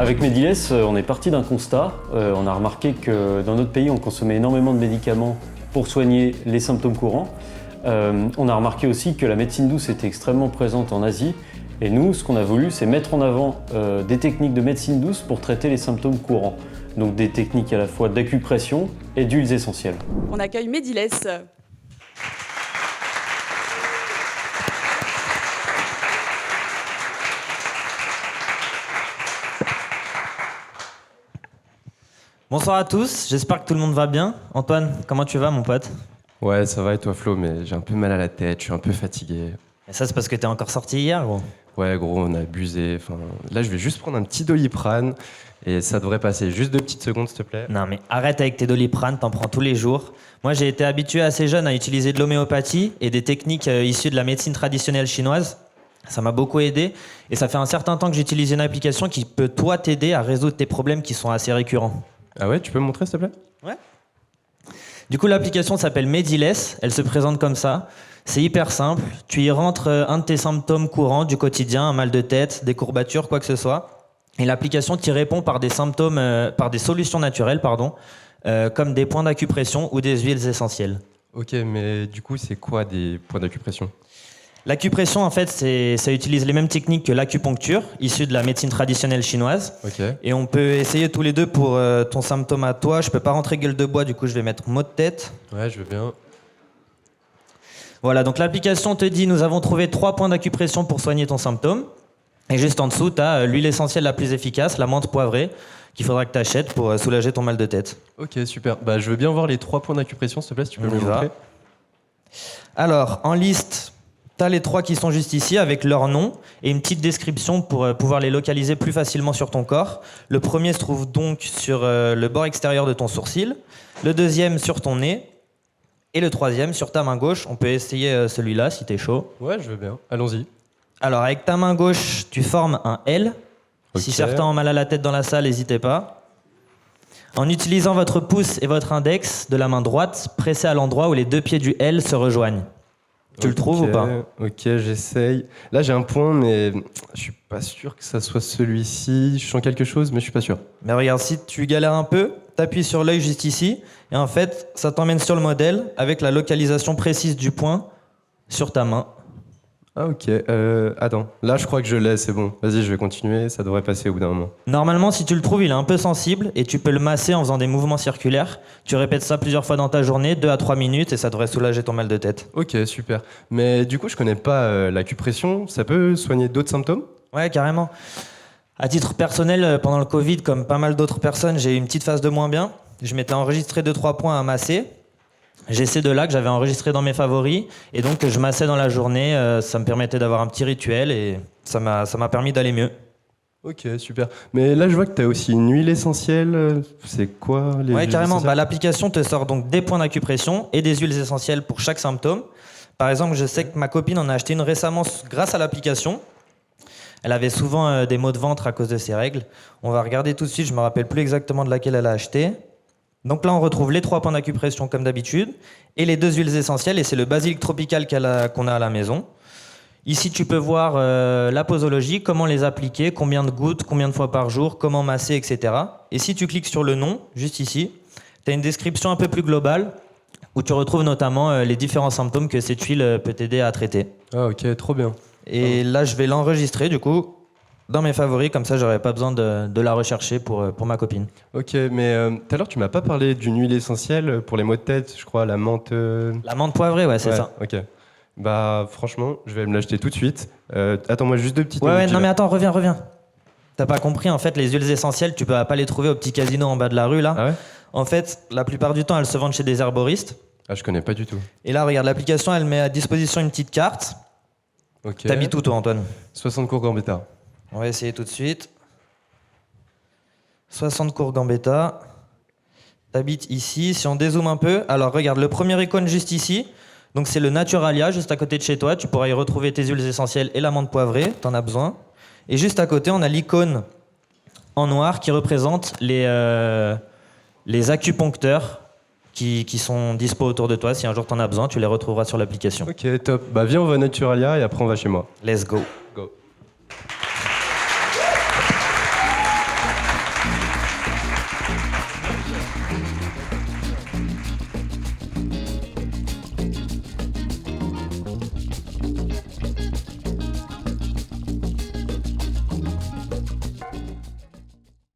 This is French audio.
Avec Mediless, on est parti d'un constat. On a remarqué que dans notre pays, on consommait énormément de médicaments pour soigner les symptômes courants. On a remarqué aussi que la médecine douce était extrêmement présente en Asie. Et nous, ce qu'on a voulu, c'est mettre en avant des techniques de médecine douce pour traiter les symptômes courants. Donc des techniques à la fois d'acupression et d'huiles essentielles. On accueille Mediless. Bonsoir à tous, j'espère que tout le monde va bien. Antoine, comment tu vas mon pote? Ouais, ça va et toi Flo, mais j'ai un peu mal à la tête, je suis un peu fatigué. Et ça c'est parce que t'es encore sorti hier gros. Ouais gros, on a abusé. Enfin, là je vais juste prendre un petit Doliprane et ça devrait passer. Juste 2 petites secondes s'il te plaît. Non mais arrête avec tes Doliprane, t'en prends tous les jours. Moi j'ai été habitué assez jeune à utiliser de l'homéopathie et des techniques issues de la médecine traditionnelle chinoise. Ça m'a beaucoup aidé et ça fait un certain temps que j'utilise une application qui peut toi t'aider à résoudre tes problèmes qui sont assez récurrents. Ah ouais, tu peux me montrer s'il te plaît? Ouais. Du coup, l'application s'appelle Mediless. Elle se présente comme ça. C'est hyper simple. Tu y rentres un de tes symptômes courants du quotidien, un mal de tête, des courbatures, quoi que ce soit. Et l'application t'y répond par des symptômes, par des solutions naturelles, comme des points d'acupression ou des huiles essentielles. Ok, mais du coup, c'est quoi des points d'acupression? L'acupression, en fait, ça utilise les mêmes techniques que l'acupuncture, issue de la médecine traditionnelle chinoise. Ok. Et on peut essayer tous les deux pour ton symptôme à toi. Je peux pas rentrer gueule de bois, du coup, je vais mettre maux de tête. Ouais, je veux bien. Voilà, donc l'application te dit nous avons trouvé 3 points d'acupression pour soigner ton symptôme. Et juste en dessous, tu as l'huile essentielle la plus efficace, la menthe poivrée, qu'il faudra que tu achètes pour soulager ton mal de tête. Ok, super. Bah, je veux bien voir les 3 points d'acupression s'il te plaît, si tu peux me les montrer. Alors, en liste, tu as les 3 qui sont juste ici avec leur nom et une petite description pour pouvoir les localiser plus facilement sur ton corps. Le premier se trouve donc sur le bord extérieur de ton sourcil, le deuxième sur ton nez et le troisième sur ta main gauche. On peut essayer celui-là si t'es chaud. Ouais, je veux bien. Allons-y. Alors avec ta main gauche, tu formes un L. Ok. Si certains ont mal à la tête dans la salle, n'hésitez pas. En utilisant votre pouce et votre index de la main droite, pressez à l'endroit où les 2 pieds du L se rejoignent. Tu le trouves ou pas? Ok, j'essaye. Là, j'ai un point, mais je suis pas sûr que ça soit celui-ci. Je sens quelque chose, mais je suis pas sûr. Mais regarde, si tu galères un peu, t'appuies sur l'œil juste ici, et en fait, ça t'emmène sur le modèle avec la localisation précise du point sur ta main. Ah ok, attends. Là, je crois que je l'ai, c'est bon. Vas-y, je vais continuer, ça devrait passer au bout d'un moment. Normalement, si tu le trouves, il est un peu sensible, et tu peux le masser en faisant des mouvements circulaires. Tu répètes ça plusieurs fois dans ta journée, 2 à 3 minutes, et ça devrait soulager ton mal de tête. Ok, super. Mais du coup, je connais pas l'acupression. Ça peut soigner d'autres symptômes? Ouais, carrément. À titre personnel, pendant le Covid, comme pas mal d'autres personnes, j'ai eu une petite phase de moins bien. Je m'étais enregistré 2-3 points à masser. J'ai ces 2-là que j'avais enregistrés dans mes favoris. Et donc, je massais dans la journée. Ça me permettait d'avoir un petit rituel et ça m'a permis d'aller mieux. Ok, super. Mais là, je vois que tu as aussi une huile essentielle. C'est quoi les Ouais, huiles carrément. essentielles? L'application te sort donc des points d'acupression et des huiles essentielles pour chaque symptôme. Par exemple, je sais que ma copine en a acheté une récemment grâce à l'application. Elle avait souvent des maux de ventre à cause de ses règles. On va regarder tout de suite, je me rappelle plus exactement de laquelle elle a acheté. Donc là, on retrouve les 3 points d'acupression comme d'habitude et les 2 huiles essentielles, et c'est le basilic tropical qu'on a à la maison. Ici, tu peux voir la posologie, comment les appliquer, combien de gouttes, combien de fois par jour, comment masser, etc. Et si tu cliques sur le nom, juste ici, tu as une description un peu plus globale où tu retrouves notamment les différents symptômes que cette huile peut t'aider à traiter. Ah ok, trop bien. Et là, je vais l'enregistrer du coup dans mes favoris, comme ça j'aurai pas besoin de la rechercher pour ma copine. Ok, mais tout à l'heure, tu m'as pas parlé d'une huile essentielle pour les maux de tête, je crois, la menthe... La menthe poivrée, ouais, c'est ça. Ok. Bah franchement, je vais me l'acheter tout de suite. Attends-moi juste 2 petites Ouais, minutes. non mais attends, reviens. T'as pas compris, en fait, les huiles essentielles, tu peux pas les trouver au petit casino en bas de la rue, là. Ah ouais? En fait, la plupart du temps, elles se vendent chez des herboristes. Ah, je connais pas du tout. Et là, regarde, l'application, elle met à disposition une petite carte. Ok. T'habites où, toi, Antoine? 60 cours Gambetta. On va essayer tout de suite. 60 cours Gambetta. T'habites ici. Si on dézoome un peu, alors regarde, le premier icône juste ici, donc c'est le Naturalia, juste à côté de chez toi. Tu pourras y retrouver tes huiles essentielles et la menthe poivrée, t'en as besoin. Et juste à côté, on a l'icône en noir qui représente les acupuncteurs qui sont dispo autour de toi. Si un jour t'en as besoin, tu les retrouveras sur l'application. Ok, top. Bah viens, on va à Naturalia et après on va chez moi. Let's go. Go.